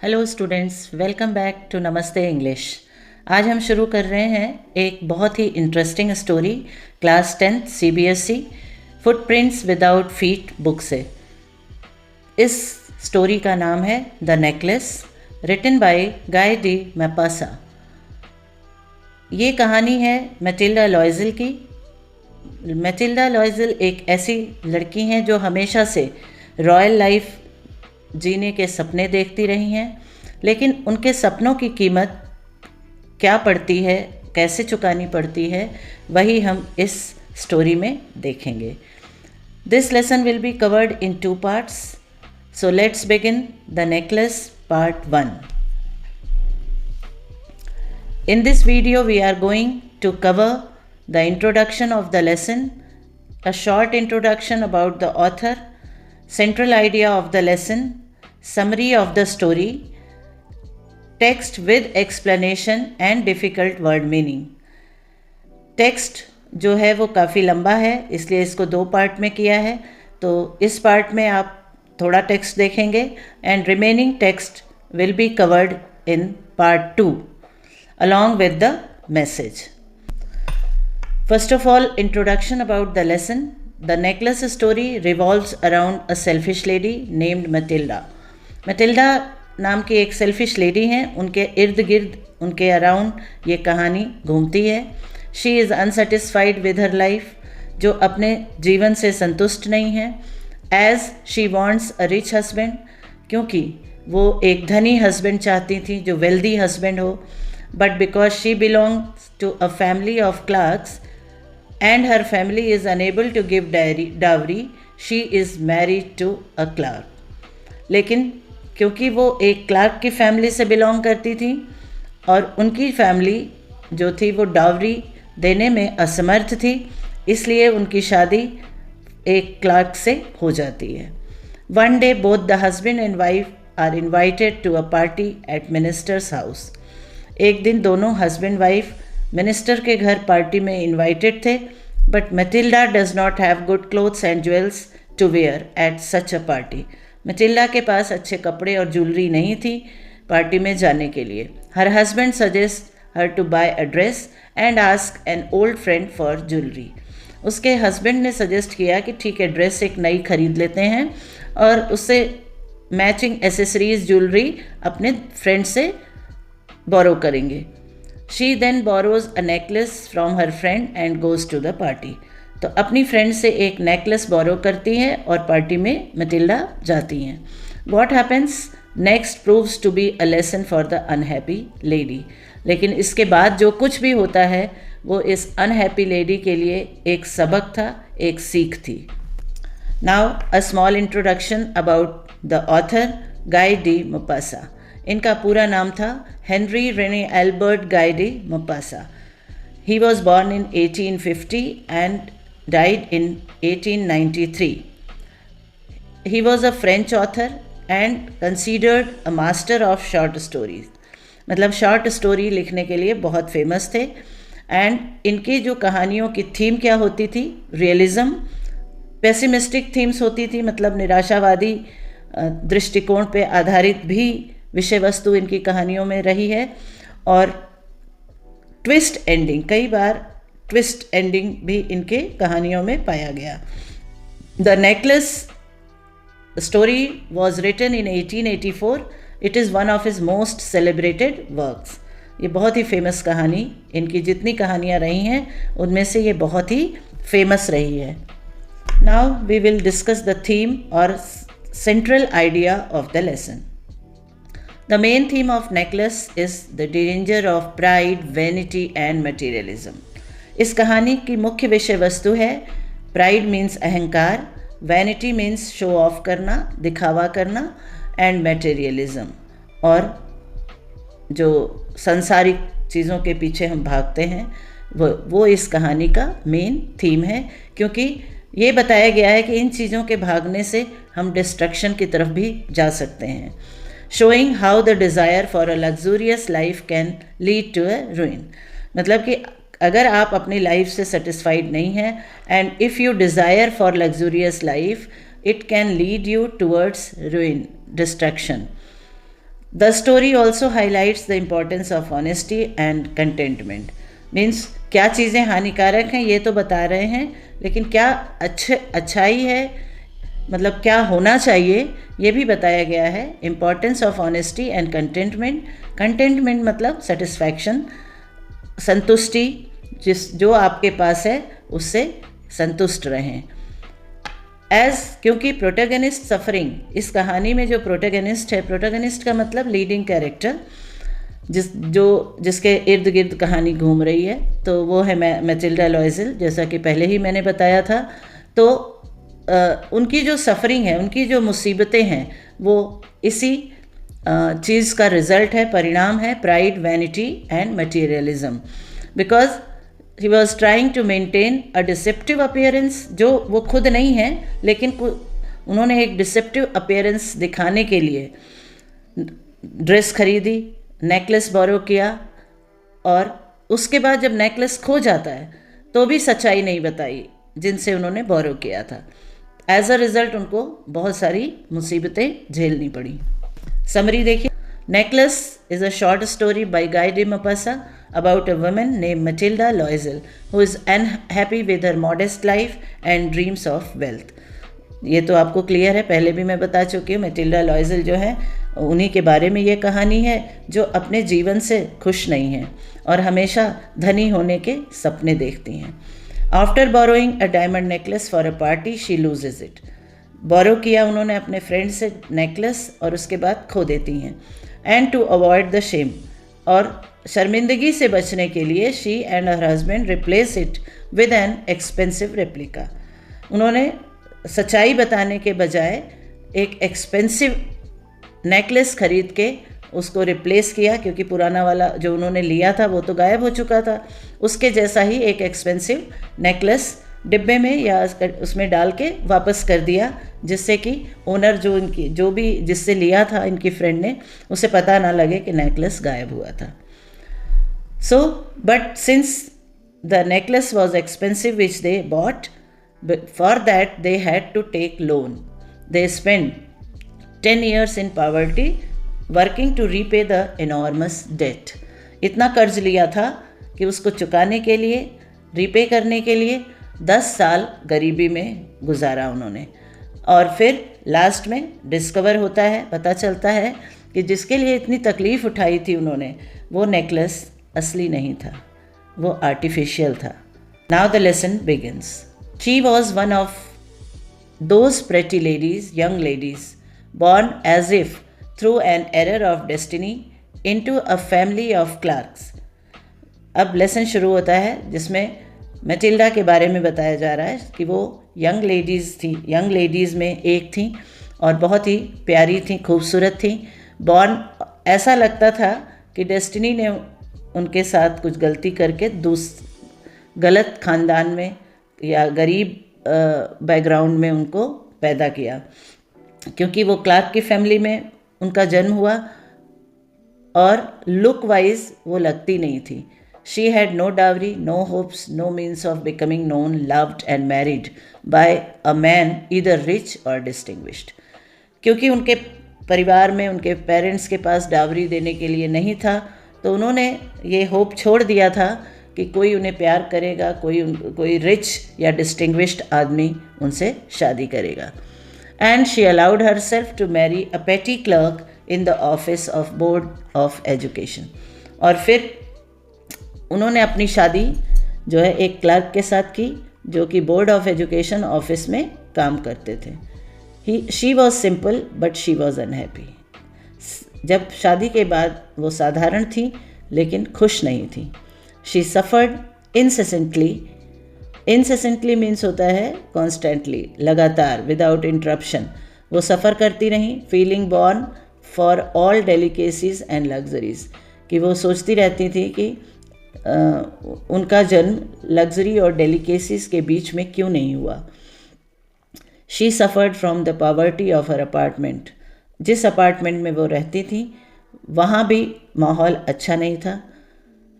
Hello students, welcome back to Namaste English. आज हम शुरू कर रहे हैं एक बहुत ही interesting story class 10 CBSE footprints without feet book से। इस स्टोरी का नाम है the necklace, written by Guy de Maupassant. ये कहानी है मैटिल्डा लॉयज़ल की। मैटिल्डा लॉयज़ल एक ऐसी लड़की हैं जो हमेशा से रॉयल लाइफ जीने के सपने देखती रही हैं, लेकिन उनके सपनों की कीमत क्या पड़ती है, कैसे चुकानी पड़ती है, वही हम इस स्टोरी में देखेंगे। This lesson will be covered in 2 parts, so let's begin the necklace part 1. In this video we are going to cover the introduction of the lesson, a short introduction about the author, central idea of the lesson, summary of the story, text with explanation and difficult word meaning. Text जो है वो काफ़ी लंबा है, इसलिए इसको 2 part में किया है। तो इस पार्ट में आप थोड़ा टेक्स्ट देखेंगे and remaining text will be covered in part 2 along with the message. First of all, introduction about the lesson. The necklace story revolves around a selfish lady named Matilda. Matilda नाम की एक selfish lady हैं, उनके इर्द गिर्द, उनके around ये कहानी घूमती है। She is unsatisfied with her life, जो अपने जीवन से संतुष्ट नहीं है। As she wants a rich husband, क्योंकि वो एक धनी हस्बैंड चाहती थी जो वेल्दी हस्बैंड हो। But because she belongs to a family of clerks and her family is unable to give dowry, she is married to a clerk. लेकिन क्योंकि वो एक क्लार्क की फैमिली से बिलोंग करती थी और उनकी फैमिली जो थी वो डावरी देने में असमर्थ थी, इसलिए उनकी शादी एक क्लार्क से हो जाती है। One day both the husband and wife are invited to a party at minister's house. एक दिन दोनों हस्बैंड वाइफ मिनिस्टर के घर पार्टी में इनवाइटेड थे, but Matilda does not have good clothes and jewels to wear at such a party. Matilda के पास अच्छे कपड़े और ज्वेलरी नहीं थी पार्टी में जाने के लिए। Her husband suggest her to buy a dress and ask an old friend for jewellery. उसके हस्बैंड ने सजेस्ट किया कि ठीक है, ड्रेस एक नई खरीद लेते हैं और उससे मैचिंग एसेसरीज ज्वेलरी अपने फ्रेंड से बोरो करेंगे। She then borrows a necklace from her friend and goes to the party. तो अपनी फ्रेंड से एक नेकलेस बोरो करती है और पार्टी में मैटिल्डा जाती हैं। What happens next proves to be a lesson for the unhappy lady. लेकिन इसके बाद जो कुछ भी होता है वो इस अनहैप्पी लेडी के लिए एक सबक था, एक सीख थी। Now a small introduction about the author Guy de Maupassant. इनका पूरा नाम था Henri Rene Albert Guy de Maupassant. He was born in 1850 and died in 1893। He was a French author and considered a master of short stories. मतलब short story लिखने के लिए बहुत famous थे। एंड इनकी जो कहानियों की थीम क्या होती थी, रियलिज़म, पेसिमिस्टिक थीम्स होती थी, मतलब निराशावादी दृष्टिकोण पे आधारित भी विषय वस्तु इनकी कहानियों में रही है। और ट्विस्ट एंडिंग, कई बार ट्विस्ट एंडिंग भी इनके कहानियों में पाया गया। The necklace story was written in 1884। It is one of his most celebrated works. ये बहुत ही फेमस कहानी, इनकी जितनी कहानियाँ रही हैं उनमें से ये बहुत ही फेमस रही है। Now we will discuss the theme और central idea of the lesson. The main theme of necklace is the danger of pride, vanity and materialism. इस कहानी की मुख्य विषय वस्तु है प्राइड मीन्स अहंकार, वैनिटी मीन्स शो ऑफ करना, दिखावा करना, एंड मटेरियलिज्म, और जो सांसारिक चीज़ों के पीछे हम भागते हैं वो इस कहानी का मेन थीम है, क्योंकि ये बताया गया है कि इन चीज़ों के भागने से हम डिस्ट्रक्शन की तरफ भी जा सकते हैं। Showing how the desire for a luxurious life can lead to a ruin. मतलब कि अगर आप अपनी लाइफ से सेटिस्फाइड नहीं हैं and if you desire for luxurious life, it can lead you towards ruin, destruction. The story also highlights the importance of honesty and containment. Means क्या चीज़ें हानिकारक हैं ये तो बता रहे हैं, लेकिन क्या अच्छाई है, मतलब क्या होना चाहिए ये भी बताया गया है। Importance of honesty and contentment. Contentment मतलब सेटिस्फैक्शन, संतुष्टि, जो आपके पास है उससे संतुष्ट रहें। क्योंकि प्रोटैगनिस्ट सफरिंग, इस कहानी में जो प्रोटैगनिस्ट है, प्रोटैगनिस्ट का मतलब लीडिंग कैरेक्टर, जिसके इर्द गिर्द कहानी घूम रही है, तो वो है मैटिल्डा लॉयज़ेल, जैसा कि पहले ही मैंने बताया था। तो उनकी जो सफरिंग है, उनकी जो मुसीबतें हैं, वो इसी चीज़ का रिजल्ट है, परिणाम है, pride, vanity and materialism. Because he was trying to maintain a deceptive appearance, जो वो खुद नहीं है, लेकिन उन्होंने एक डिसेप्टिव अपीयरेंस दिखाने के लिए ड्रेस खरीदी, नेकलेस बोरो किया, और उसके बाद जब नेकलेस खो जाता है तो भी सच्चाई नहीं बताई जिनसे उन्होंने बोरो किया था। एज अ रिज़ल्ट उनको बहुत सारी मुसीबतें झेलनी पड़ी। समरी देखिए। Necklace is a short story by Guy de Maupassant about a woman named Matilda Loisel who is unhappy with her modest life and dreams of wealth. ये तो आपको क्लियर है, पहले भी मैं बता चुकी हूँ। मैटिल्डा लॉयज़ेल जो है, उन्हीं के बारे में ये कहानी है, जो अपने जीवन से खुश नहीं हैं और हमेशा धनी होने के सपने देखती हैं। After borrowing a diamond necklace for a party she loses it. Borrow किया उन्होंने अपने फ्रेंड से नेकलेस, और उसके बाद खो देती हैं। And to avoid the shame, और शर्मिंदगी से बचने के लिए she and her husband replace it with an expensive replica. उन्होंने सच्चाई बताने के बजाय एक एक्सपेंसिव नेकलेस खरीद के उसको रिप्लेस किया, क्योंकि पुराना वाला जो उन्होंने लिया था वो तो गायब हो चुका था। उसके जैसा ही एक एक्सपेंसिव नेकलेस डिब्बे में या उसमें डाल के वापस कर दिया, जिससे कि ओनर जो भी जिससे लिया था इनकी फ्रेंड ने, उसे पता ना लगे कि नेकलेस गायब हुआ था। So but since the necklace was expensive which they bought, for that they had to take loan. They spend 10 years in poverty working to repay the enormous debt. इतना कर्ज लिया था कि उसको चुकाने के लिए, रीपे करने के लिए 10 साल गरीबी में गुजारा उन्होंने। और फिर लास्ट में डिस्कवर होता है, पता चलता है कि जिसके लिए इतनी तकलीफ़ उठाई थी उन्होंने, वो नेकलेस असली नहीं था, वो आर्टिफिशियल था। Now the lesson begins. She was one of those pretty ladies, young ladies, born as if through an error of destiny into a family of clerks. अब लेसन शुरू होता है जिसमें मैटिल्डा के बारे में बताया जा रहा है कि वो यंग लेडीज़ में एक थी और बहुत ही प्यारी थी, खूबसूरत थी। बॉर्न, ऐसा लगता था कि डेस्टिनी ने उनके साथ कुछ गलती करके गलत ख़ानदान में या गरीब बैकग्राउंड में उनको पैदा किया, क्योंकि वो क्लार्क की फैमिली में उनका जन्म हुआ और लुक वाइज वो लगती नहीं थी। She had no dowry, no hopes, no means of becoming known, loved and married by a man either rich or distinguished. क्योंकि उनके परिवार में, उनके पेरेंट्स के पास डावरी देने के लिए नहीं था, तो उन्होंने ये होप छोड़ दिया था कि कोई उन्हें प्यार करेगा, कोई रिच या डिस्टिंग्विश्ड आदमी उनसे शादी करेगा। And she allowed herself to marry a petty clerk in the office of Board of Education. और फिर उन्होंने अपनी शादी जो है एक क्लर्क के साथ की, जो कि बोर्ड ऑफ एजुकेशन ऑफिस में काम करते थे। She was simple but she was unhappy. जब शादी के बाद वो साधारण थी लेकिन खुश नहीं थी। शी सफ़र्ड इंसेसेंटली मीन्स होता है कॉन्स्टेंटली, लगातार, विदाउट इंटरप्शन। वो सफ़र करती रहीं। Feeling born for all delicacies and luxuries, कि वो सोचती रहती थी कि उनका जन्म लग्जरी और डेलिकेसीज के बीच में क्यों नहीं हुआ। She suffered from the poverty of her apartment. जिस अपार्टमेंट में वो रहती थी वहाँ भी माहौल अच्छा नहीं था।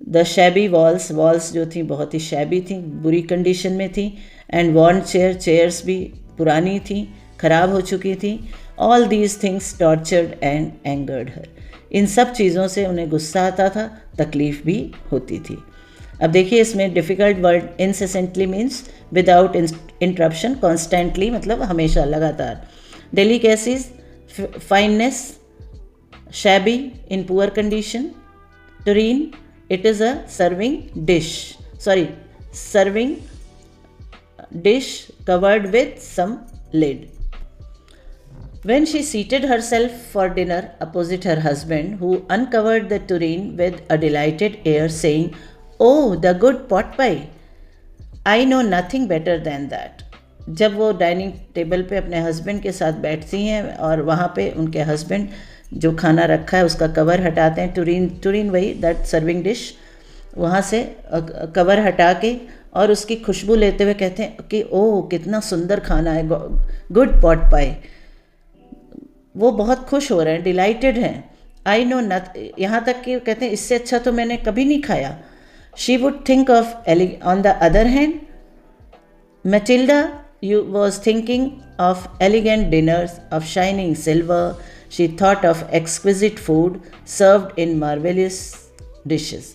द शैबी वॉल्स जो थी बहुत ही शैबी थी, बुरी कंडीशन में थी। एंड वॉर्न चेयर्स भी पुरानी थी, ख़राब हो चुकी थी। All these things tortured and angered her. इन सब चीज़ों से उन्हें गुस्सा आता था, तकलीफ़ भी होती थी। अब देखिए इसमें difficult word incessantly means without interruption, constantly मतलब हमेशा, लगातार। Delicacies fineness, shabby in poor condition. Tureen it is a serving dish covered with some lid. When she seated herself for dinner opposite her husband, who uncovered the tureen with a delighted air, saying, "Oh, the good pot pie! I know nothing better than that." जब वो dining table पे अपने husband के साथ बैठती हैं और वहाँ पे उनके हस्बैंड जो खाना रखा है उसका कवर हटाते हैं, टुरीन वही दैट सर्विंग डिश, वहाँ से कवर हटा के और उसकी खुशबू लेते हुए कहते हैं कि ओह कितना सुंदर खाना है, गुड पॉट पाई। वो बहुत खुश हो रहे हैं, डिलाइटेड हैं। आई नो नथ, यहाँ तक कि कहते हैं इससे अच्छा तो मैंने कभी नहीं खाया। She would think of on the other hand Matilda was thinking of elegant dinners of shining silver. She thought of exquisite food served in marvelous dishes.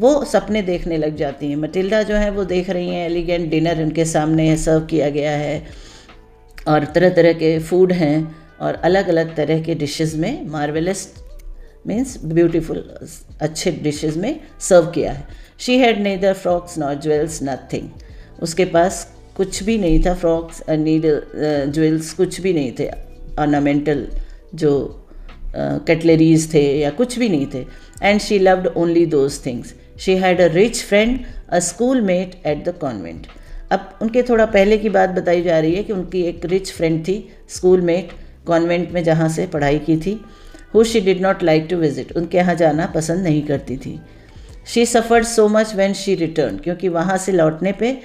वो सपने देखने लग जाती हैं। मटिल्डा जो है वो देख रही हैं एलिगेंट डिनर उनके सामने है, सर्व किया गया है और तरह तरह के फूड हैं और अलग अलग तरह के डिशेस में, मार्वेलस मीन्स ब्यूटीफुल, अच्छे डिशेस में सर्व किया है। She had neither frocks nor jewels, nothing. उसके पास कुछ भी नहीं था, फ्रॉक्स नीडल ज्वेल्स कुछ भी नहीं थे, ऑर्नामेंटल जो कटलरीज थे या कुछ भी नहीं थे। And she loved only those things. She had a rich friend, a schoolmate at the convent. अब उनके थोड़ा पहले की बात बताई जा रही है कि उनकी एक रिच फ्रेंड थी, स्कूल मेट, कॉन्वेंट में जहाँ से पढ़ाई की थी, who she did not like to visit, उनके यहाँ जाना पसंद नहीं करती थी। She suffered so much when she return, क्योंकि वहाँ से लौटने पे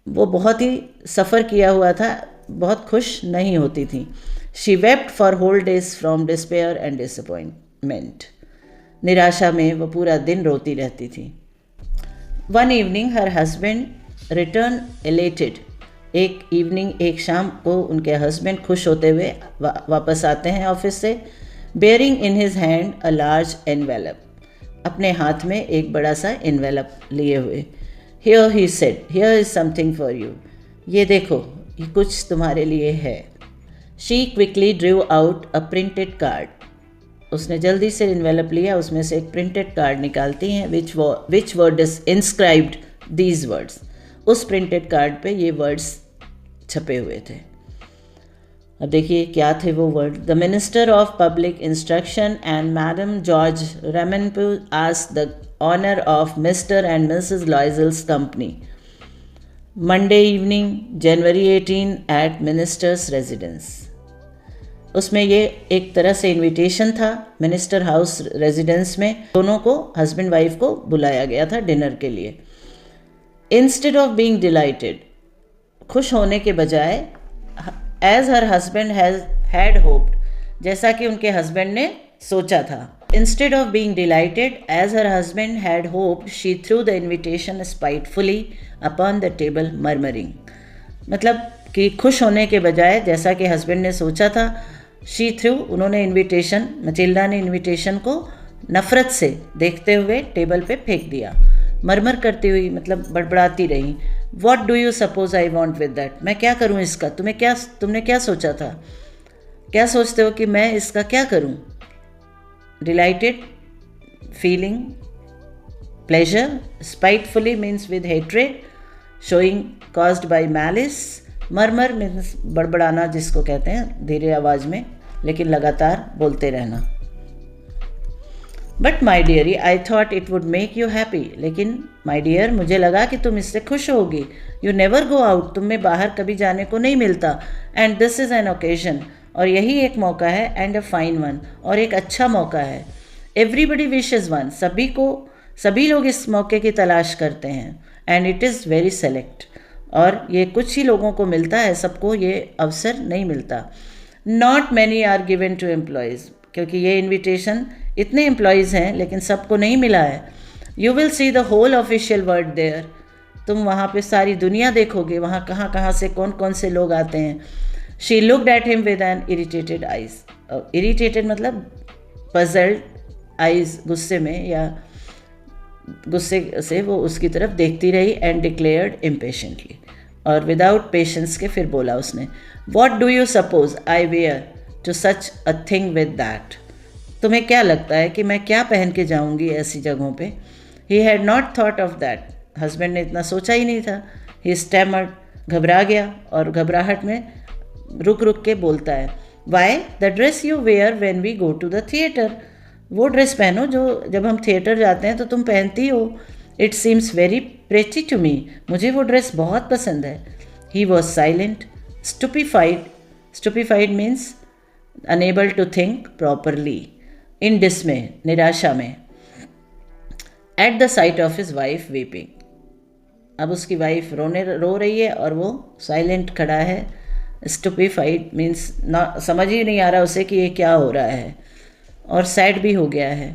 वो बहुत ही सफ़र किया हुआ था, बहुत खुश नहीं होती थी। She wept for whole days from despair and disappointment, निराशा में वो पूरा दिन रोती रहती थी। One evening her husband return elated, एक शाम को उनके हस्बैंड खुश होते हुए वापस आते हैं ऑफिस से, bearing in his hand a large envelope, अपने हाथ में एक बड़ा सा एनवेलप लिए हुए। Here he said, here is something for you. ये देखो, ये कुछ तुम्हारे लिए है। She quickly drew out a printed card. उसने जल्दी से एनवेलप लिया, उसमें से एक प्रिंटेड कार्ड निकालती हैं, which word is inscribed these words. उस प्रिंटेड कार्ड पे ये वर्ड्स छपे हुए थे। अब देखिए क्या थे वो word. The minister of public instruction and madame George Ramponneau asked the honour of Mr and Mrs Loisel's company, Monday evening January 18 at minister's residence. उसमें ये एक तरह से इनविटेशन था, मिनिस्टर हाउस रेजिडेंस में दोनों को, हस्बैंड वाइफ को बुलाया गया था डिनर के लिए। इंस्टेड ऑफ बीइंग डिलाइटेड, खुश होने के बजाय, as her husband had hoped, जैसा कि उनके हस्बैंड ने सोचा था। Instead of being delighted as her husband had hoped, she threw the invitation spitefully upon the table murmuring, मतलब कि खुश होने के बजाय जैसा कि हस्बैंड ने सोचा था, शी थ्रू, उन्होंने इन्विटेशन, मटिल्डा ने इन्विटेशन को नफ़रत से देखते हुए टेबल पे फेंक दिया। मरमर करती हुई मतलब बड़बड़ाती रही। What do you suppose I want with that, मैं क्या करूँ इसका, तुमने क्या सोचा था, क्या सोचते हो कि मैं इसका क्या करूँ। Delighted, feeling pleasure, spitefully means with hatred, showing caused by malice, murmur means बड़बड़ाना जिसको कहते हैं, धीरे आवाज़ में लेकिन लगातार बोलते रहना। But my diary I thought it would make you happy, लेकिन माई डियर मुझे लगा कि तुम इससे खुश होगी। यू नेवर गो आउट, तुम्हें बाहर कभी जाने को नहीं मिलता। And this is an occasion, और यही एक मौका है, एंड अ फाइन वन, और एक अच्छा मौका है। एवरीबडी विशेज़ वन, सभी लोग इस मौके की तलाश करते हैं। And it is very select, और ये कुछ ही लोगों को मिलता है, सबको ये अवसर नहीं मिलता। Not many are given to employees, क्योंकि ये इन्विटेशन इतने एम्प्लॉयज़ हैं लेकिन सबको नहीं मिला है। You will see the whole official world there, तुम वहाँ पे सारी दुनिया देखोगे, वहाँ कहाँ कहाँ से कौन कौन से लोग आते हैं। She looked at him with an irritated eyes, irritated मतलब पजल्ड आइज, गुस्से में या गुस्से से वो उसकी तरफ देखती रही, एंड डिक्लेयर्ड इम्पेशेंटली, और विदाउट पेशेंस के फिर बोला उसने, what do you suppose I wear to such a thing with that? तुम्हें क्या लगता है कि मैं क्या पहन के जाऊंगी ऐसी जगहों पे? He had not thought of that, husband ने इतना सोचा ही नहीं था। ही स्टैमर्ड, घबरा गया, और घबराहट में रुक रुक के बोलता है, why the dress you wear when we go to the theatre? वो ड्रेस पहनो जो जब हम थिएटर जाते हैं तो तुम पहनती हो। It seems very pretty to me, मुझे वो ड्रेस बहुत पसंद है। He was silent, stupefied, stupefied means unable to think properly, in dismay, निराशा में, at the sight of his wife weeping. अब उसकी वाइफ रो रही है और वो साइलेंट खड़ा है। स्टूपिफाइड मीन्स ना, समझ ही नहीं आ रहा उसे कि ये क्या हो रहा है, और सैड भी हो गया है।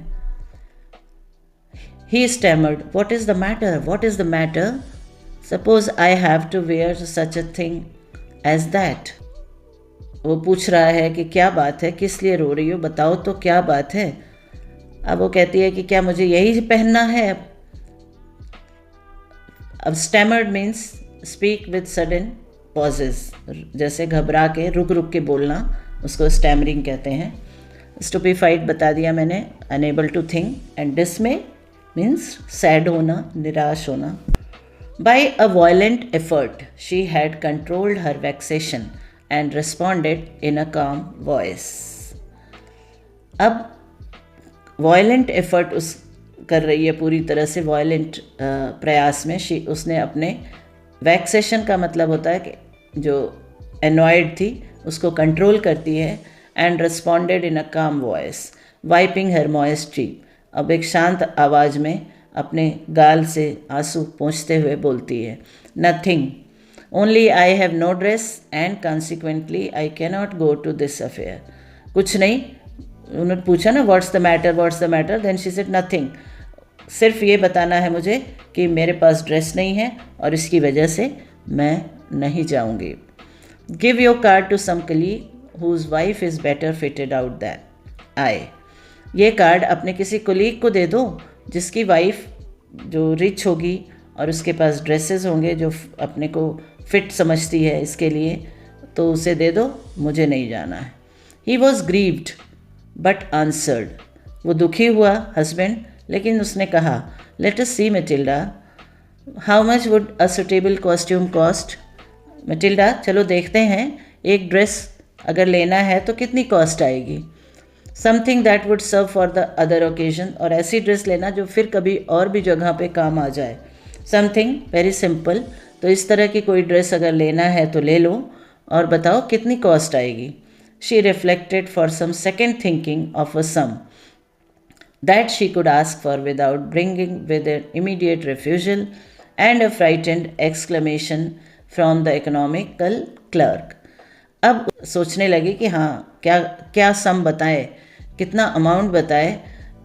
He stammered, what is the matter, what is the matter? Suppose I have to wear such a thing as that. वो पूछ रहा है कि क्या बात है, किस लिए रो रही हो, बताओ तो क्या बात है। अब वो कहती है कि क्या मुझे यही पहनना है? अब stammered means speak with sudden pauses, जैसे घबरा के रुक रुक के बोलना, उसको स्टैमरिंग कहते हैं। स्टूपिफाइड बता दिया मैंने, unable to think, and dismay means sad होना, निराश होना। By a violent effort she had controlled her vexation and responded in a calm voice. अब वायलेंट एफर्ट उस कर रही है, पूरी तरह से वायलेंट प्रयास में। उसने अपने, वैक्सेशन का मतलब होता है कि जो एनॉयड थी उसको कंट्रोल करती है, and responded in a calm voice, wiping her moist चीक। अब एक शांत आवाज़ में अपने गाल से आंसू पोंछते हुए बोलती है, nothing, only I have no dress and consequently I cannot go to this affair. कुछ नहीं, उन्होंने पूछा ना what's the matter, what's the matter, then she said nothing, सिर्फ ये बताना है मुझे कि मेरे पास ड्रेस नहीं है और इसकी वजह से मैं नहीं जाऊंगी। Give your card to some colleague whose wife is better fitted out that I. ये कार्ड अपने किसी कोलीग को दे दो जिसकी वाइफ जो रिच होगी और उसके पास ड्रेसेस होंगे जो अपने को फिट समझती है इसके लिए, तो उसे दे दो, मुझे नहीं जाना है। He was grieved but answered, वो दुखी हुआ हस्बैंड, लेकिन उसने कहा, let us see Matilda, how much would a suitable costume cost? Matilda, चलो देखते हैं, एक ड्रेस अगर लेना है तो कितनी कॉस्ट आएगी? Something that would serve for the other occasion, और ऐसी ड्रेस लेना जो फिर कभी और भी जगह पे काम आ जाए। समथिंग वेरी सिंपल, तो इस तरह की कोई ड्रेस अगर लेना है तो ले लो, और बताओ कितनी कॉस्ट आएगी। She reflected for some second, thinking of a sum that she could ask for without bringing with an immediate refusal and a frightened exclamation from the economical clerk. अब सोचने लगी कि हाँ, क्या क्या सम बताए, कितना अमाउंट बताए।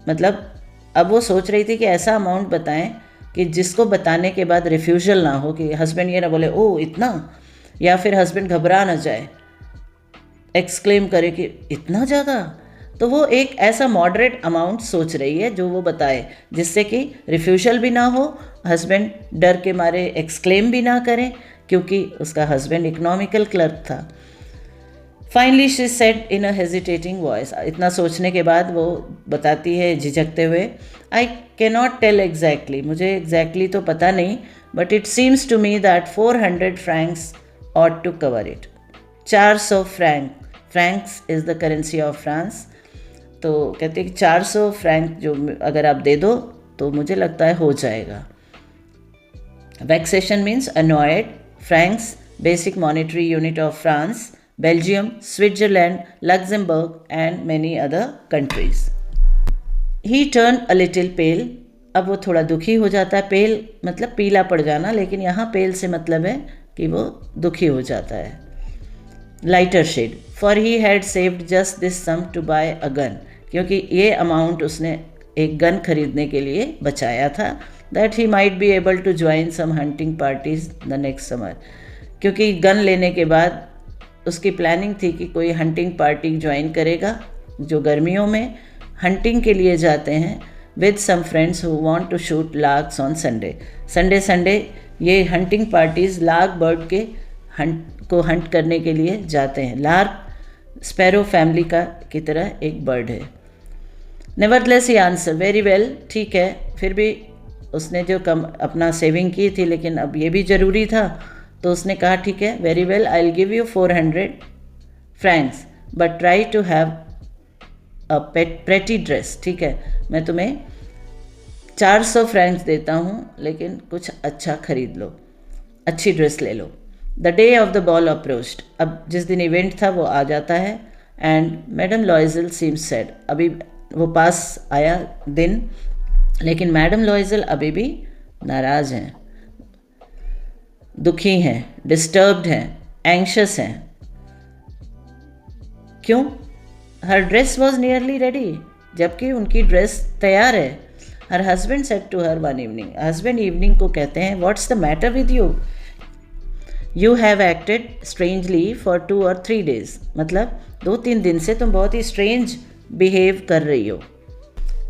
मतलब अब वो सोच रही थी कि ऐसा अमाउंट बताएं कि जिसको बताने के बाद रिफ्यूजल ना हो, कि हस्बैंड ये ना बोले ओ इतना, या फिर हस्बैंड घबरा ना जाए, एक्सक्लेम करे कि इतना ज़्यादा। तो वो एक ऐसा मॉडरेट अमाउंट सोच रही है जो वो बताए, जिससे कि रिफ्यूजल भी ना हो, हस्बैंड डर के मारे एक्सक्लेम भी ना करें, क्योंकि उसका हस्बैंड इकोनॉमिकल क्लर्क था। Finally she said in a hesitating voice, इतना सोचने के बाद वो बताती है झिझकते हुए, आई कैनॉट टेल एग्जैक्टली, मुझे एग्जैक्टली तो पता नहीं, but it seems to me that 400 francs ought to cover it. 400 franc, francs is the currency of France. तो कहते हैं कि 400 फ्रैंक जो अगर आप दे दो तो मुझे लगता है हो जाएगा। Vexation means annoyed, francs basic monetary unit of France, Belgium, Switzerland, Luxembourg and many other countries. He turn a little pale, अब वो थोड़ा दुखी हो जाता है। पेल मतलब पीला पड़ जाना, लेकिन यहाँ पेल से मतलब है कि वो दुखी हो जाता है। Lighter shade, for he had saved just this sum to buy a gun, क्योंकि ये अमाउंट उसने एक गन खरीदने के लिए बचाया था। That he might be able to join some hunting parties the next summer, क्योंकि गन लेने के बाद उसकी प्लानिंग थी कि कोई हंटिंग पार्टी ज्वाइन करेगा जो गर्मियों में हंटिंग के लिए जाते हैं with some friends who want to shoot larks on Sunday. Sunday ये हंटिंग पार्टीज लार्क बर्ड के हंट करने के लिए जाते हैं। लार्क स्पैरो फैमिली की तरह एक बर्ड है। नेवरदलेस ही आंसर वेरी वेल, ठीक है, फिर भी उसने जो अपना सेविंग की थी लेकिन अब ये भी ज़रूरी था, तो उसने कहा ठीक है, very well, I will give you 400 francs but try to have a pretty dress. ठीक है, मैं तुम्हें 400 फ्रैंक्स देता हूँ लेकिन कुछ अच्छा खरीद लो, अच्छी ड्रेस ले लो। The day of the ball approached, अब जिस दिन इवेंट था वो आ जाता है। And madame Loisel seems sad, अभी वो पास आया दिन, लेकिन मैडम लॉयजल अभी भी नाराज़ हैं, दुखी हैं, डिस्टर्ब्ड हैं, एंग्शियस हैं। क्यों? Her dress was nearly ready, जबकि उनकी ड्रेस तैयार है। Her husband said to her one evening, husband evening को कहते हैं, what's the matter with you, you have acted strangely for 2 or 3 days, मतलब 2-3 दिन से तुम बहुत ही स्ट्रेंज बिहेव कर रही हो।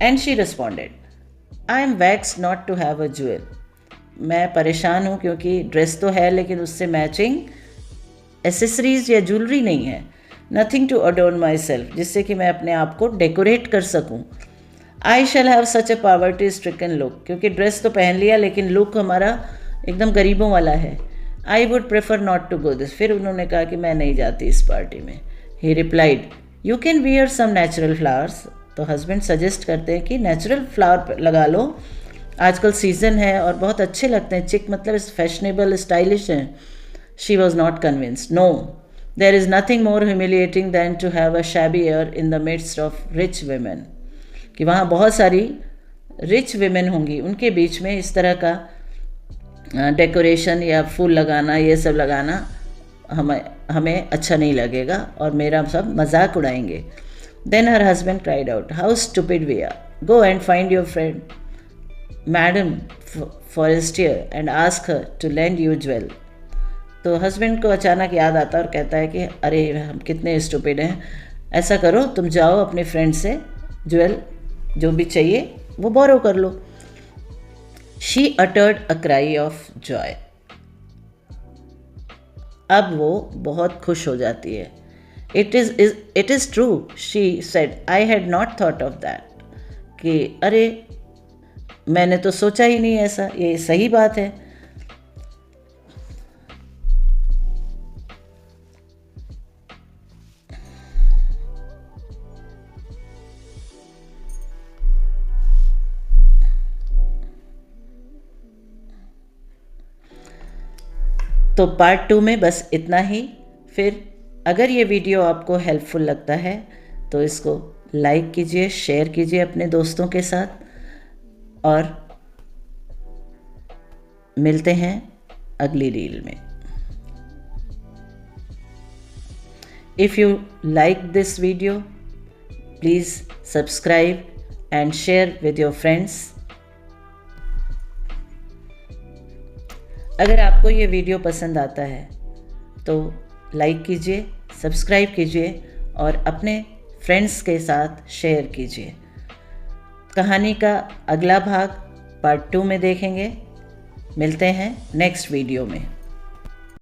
And she responded, I am vexed not to have a jewel, मैं परेशान हूँ क्योंकि ड्रेस तो है लेकिन उससे मैचिंग एसेसरीज या ज्वेलरी नहीं है। Nothing to adorn myself, जिससे कि मैं अपने आप को डेकोरेट कर सकूँ। I shall have such a poverty stricken look, क्योंकि ड्रेस तो पहन लिया लेकिन लुक हमारा एकदम गरीबों वाला है। I would prefer not to go this, फिर उन्होंने कहा कि मैं नहीं जाती इस पार्टी में। He replied, you can wear some natural flowers, तो हस्बैंड सजेस्ट करते हैं कि नेचुरल फ्लावर लगा लो, आजकल सीज़न है और बहुत अच्छे लगते हैं, चिक मतलब फैशनेबल स्टाइलिश हैं। She was not convinced. No, there is nothing more humiliating than to have a shabby air in the midst of rich women, कि वहाँ बहुत सारी रिच वेमेन होंगी, उनके बीच में इस तरह का डेकोरेशन या फूल लगाना, ये सब लगाना हमें अच्छा नहीं लगेगा और मेरा सब मजाक उड़ाएंगे। Then her husband cried out, how stupid we are, go and find your friend madame Forestier and ask her to lend you jewel. तो हस्बैंड को अचानक याद आता है और कहता है कि अरे हम कितने स्टूपिड हैं, ऐसा करो तुम जाओ अपने फ्रेंड से ज्वेल जो भी चाहिए वो बोरो कर लो। She uttered a cry of joy, अब वो बहुत खुश हो जाती है। It is true, she said, I had not thought of that, कि अरे मैंने तो सोचा ही नहीं ऐसा, ये सही बात है। तो पार्ट 2 में बस इतना ही। फिर अगर ये वीडियो आपको हेल्पफुल लगता है तो इसको लाइक कीजिए, शेयर कीजिए अपने दोस्तों के साथ और मिलते हैं अगली रील में। If you like this video please subscribe and share with your friends. अगर आपको ये वीडियो पसंद आता है तो लाइक कीजिए, सब्सक्राइब कीजिए और अपने फ्रेंड्स के साथ शेयर कीजिए। कहानी का अगला भाग पार्ट 2 में देखेंगे। मिलते हैं नेक्स्ट वीडियो में।